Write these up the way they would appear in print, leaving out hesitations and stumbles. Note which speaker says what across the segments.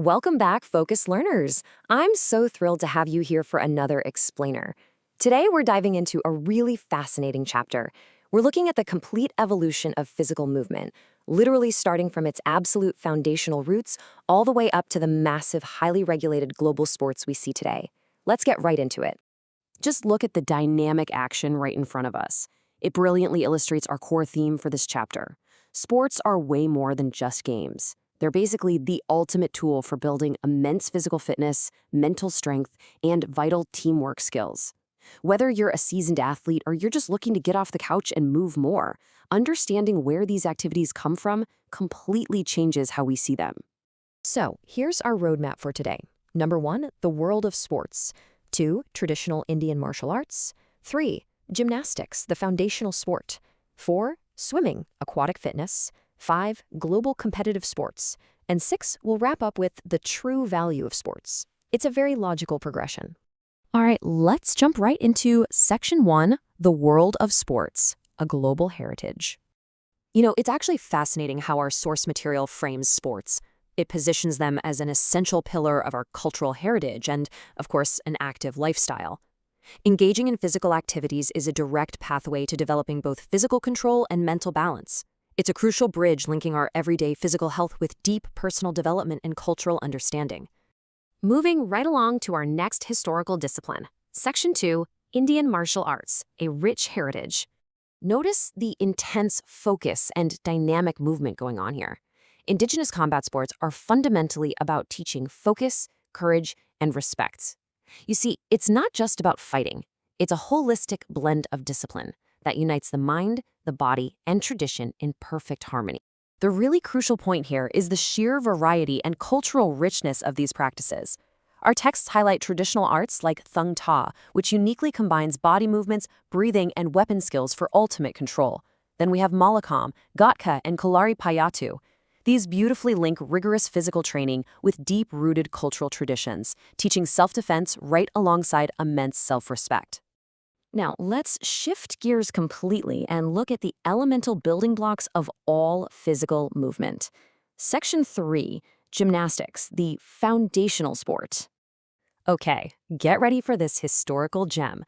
Speaker 1: Welcome back, Focus Learners. I'm so thrilled to have you here for another explainer. Today, we're diving into a really fascinating chapter. We're looking at the complete evolution of physical movement, literally starting from its absolute foundational roots all the way up to the massive, highly regulated global sports we see today. Let's get right into it. Just look at the dynamic action right in front of us. It brilliantly illustrates our core theme for this chapter. Sports are way more than just games. They're basically the ultimate tool for building immense physical fitness, mental strength, and vital teamwork skills. Whether you're a seasoned athlete or you're just looking to get off the couch and move more, understanding where these activities come from completely changes how we see them. So, here's our roadmap for today. Number 1, the world of sports. 2, traditional Indian martial arts. 3, gymnastics, the foundational sport. 4, swimming, aquatic fitness. 5, global competitive sports. And 6, we'll wrap up with the true value of sports. It's a very logical progression. All right, let's jump right into Section 1, the world of sports, a global heritage. It's actually fascinating how our source material frames sports. It positions them as an essential pillar of our cultural heritage and, of course, an active lifestyle. Engaging in physical activities is a direct pathway to developing both physical control and mental balance. It's a crucial bridge linking our everyday physical health with deep personal development and cultural understanding. Moving right along to our next historical discipline, Section 2, Indian martial arts, a rich heritage. Notice the intense focus and dynamic movement going on here. Indigenous combat sports are fundamentally about teaching focus, courage, and respect. You see, it's not just about fighting. It's a holistic blend of discipline that unites the mind, the body, and tradition in perfect harmony. The really crucial point here is the sheer variety and cultural richness of these practices. Our texts highlight traditional arts like Thung Ta, which uniquely combines body movements, breathing, and weapon skills for ultimate control. Then we have Malakam, Gatka, and Kalari Payatu. These beautifully link rigorous physical training with deep-rooted cultural traditions, teaching self-defense right alongside immense self-respect. Now, let's shift gears completely and look at the elemental building blocks of all physical movement. Section 3, gymnastics, the foundational sport. Okay, get ready for this historical gem.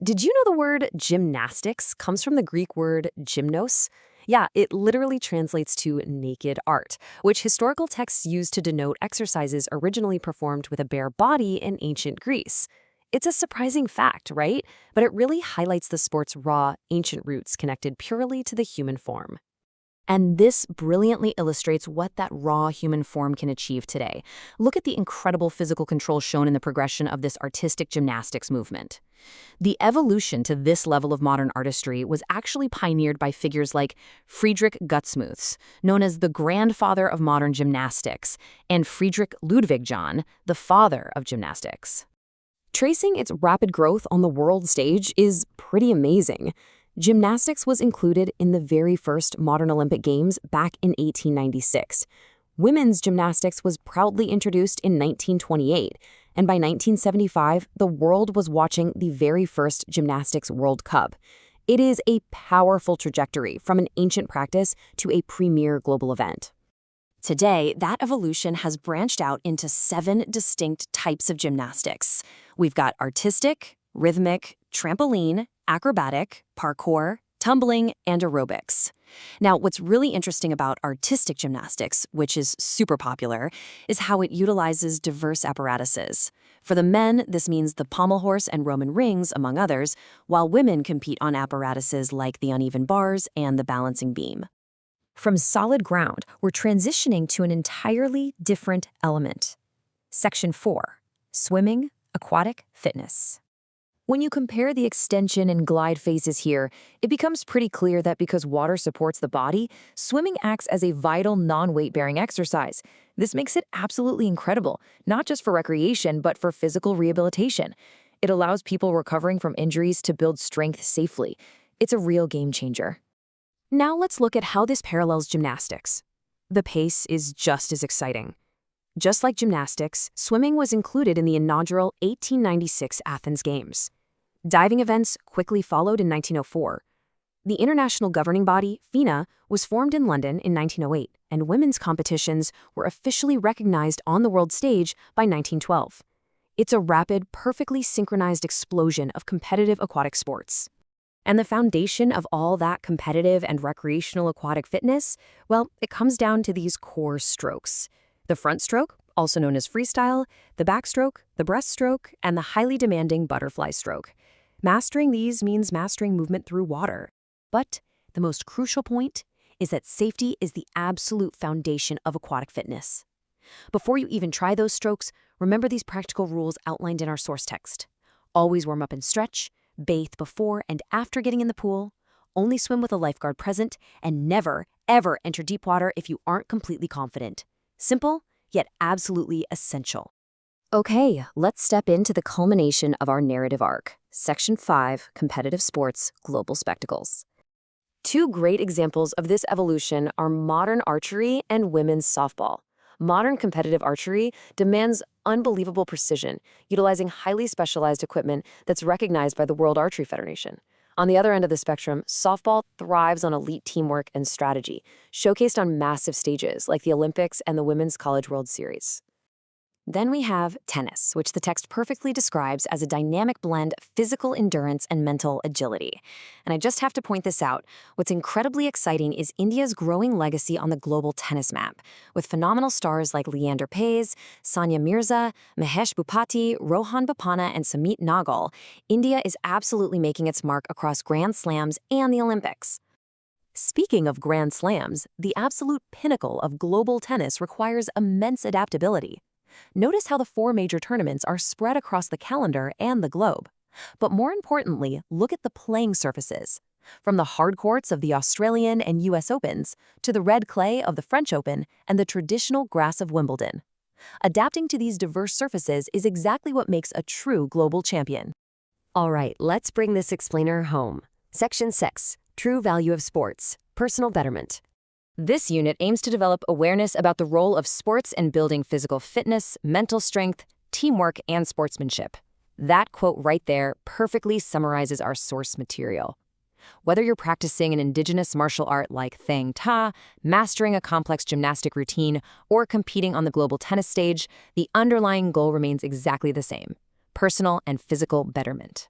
Speaker 1: Did you know the word gymnastics comes from the Greek word gymnos? Yeah, it literally translates to naked art, which historical texts used to denote exercises originally performed with a bare body in ancient Greece. It's a surprising fact, right? But it really highlights the sport's raw, ancient roots connected purely to the human form. And this brilliantly illustrates what that raw human form can achieve today. Look at the incredible physical control shown in the progression of this artistic gymnastics movement. The evolution to this level of modern artistry was actually pioneered by figures like Friedrich Gutsmuths, known as the grandfather of modern gymnastics, and Friedrich Ludwig-John, the father of gymnastics. Tracing its rapid growth on the world stage is pretty amazing. Gymnastics was included in the very first modern Olympic Games back in 1896. Women's gymnastics was proudly introduced in 1928, and by 1975, the world was watching the very first Gymnastics World Cup. It is a powerful trajectory from an ancient practice to a premier global event. Today, that evolution has branched out into 7 distinct types of gymnastics. We've got artistic, rhythmic, trampoline, acrobatic, parkour, tumbling, and aerobics. Now, what's really interesting about artistic gymnastics, which is super popular, is how it utilizes diverse apparatuses. For the men, this means the pommel horse and Roman rings, among others, while women compete on apparatuses like the uneven bars and the balancing beam. From solid ground, we're transitioning to an entirely different element. Section 4, swimming, aquatic fitness. When you compare the extension and glide phases here, it becomes pretty clear that because water supports the body, swimming acts as a vital non-weight-bearing exercise. This makes it absolutely incredible, not just for recreation, but for physical rehabilitation. It allows people recovering from injuries to build strength safely. It's a real game changer. Now let's look at how this parallels gymnastics. The pace is just as exciting. Just like gymnastics, swimming was included in the inaugural 1896 Athens Games. Diving events quickly followed in 1904. The international governing body, FINA, was formed in London in 1908, and women's competitions were officially recognized on the world stage by 1912. It's a rapid, perfectly synchronized explosion of competitive aquatic sports. And the foundation of all that competitive and recreational aquatic fitness, well, it comes down to these core strokes. The front stroke, also known as freestyle, the backstroke, the breaststroke, and the highly demanding butterfly stroke. Mastering these means mastering movement through water. But the most crucial point is that safety is the absolute foundation of aquatic fitness. Before you even try those strokes, remember these practical rules outlined in our source text. Always warm up and stretch, bathe before and after getting in the pool, only swim with a lifeguard present, and never, ever enter deep water if you aren't completely confident. Simple, yet absolutely essential. Okay, let's step into the culmination of our narrative arc. Section 5, Competitive Sports, Global Spectacles. Two great examples of this evolution are modern archery and women's softball. Modern competitive archery demands unbelievable precision, utilizing highly specialized equipment that's recognized by the World Archery Federation. On the other end of the spectrum, softball thrives on elite teamwork and strategy, showcased on massive stages like the Olympics and the Women's College World Series. Then we have tennis, which the text perfectly describes as a dynamic blend of physical endurance and mental agility. And I just have to point this out. What's incredibly exciting is India's growing legacy on the global tennis map, with phenomenal stars like Leander Paes, Sania Mirza, Mahesh Bhupathi, Rohan Bopanna, and Samit Nagal. India is absolutely making its mark across Grand Slams and the Olympics. Speaking of Grand Slams, the absolute pinnacle of global tennis requires immense adaptability. Notice how the 4 major tournaments are spread across the calendar and the globe. But more importantly, look at the playing surfaces. From the hard courts of the Australian and US Opens to the red clay of the French Open and the traditional grass of Wimbledon. Adapting to these diverse surfaces is exactly what makes a true global champion. All right, let's bring this explainer home. Section 6, True Value of Sports, Personal Betterment. This unit aims to develop awareness about the role of sports in building physical fitness, mental strength, teamwork, and sportsmanship. That quote right there perfectly summarizes our source material. Whether you're practicing an indigenous martial art like Thang Ta, mastering a complex gymnastic routine, or competing on the global tennis stage, the underlying goal remains exactly the same: personal and physical betterment.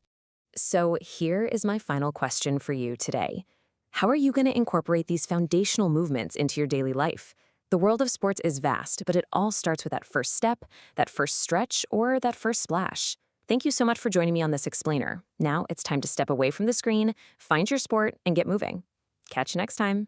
Speaker 1: So here is my final question for you today. How are you going to incorporate these foundational movements into your daily life? The world of sports is vast, but it all starts with that first step, that first stretch, or that first splash. Thank you so much for joining me on this explainer. Now it's time to step away from the screen, find your sport, and get moving. Catch you next time.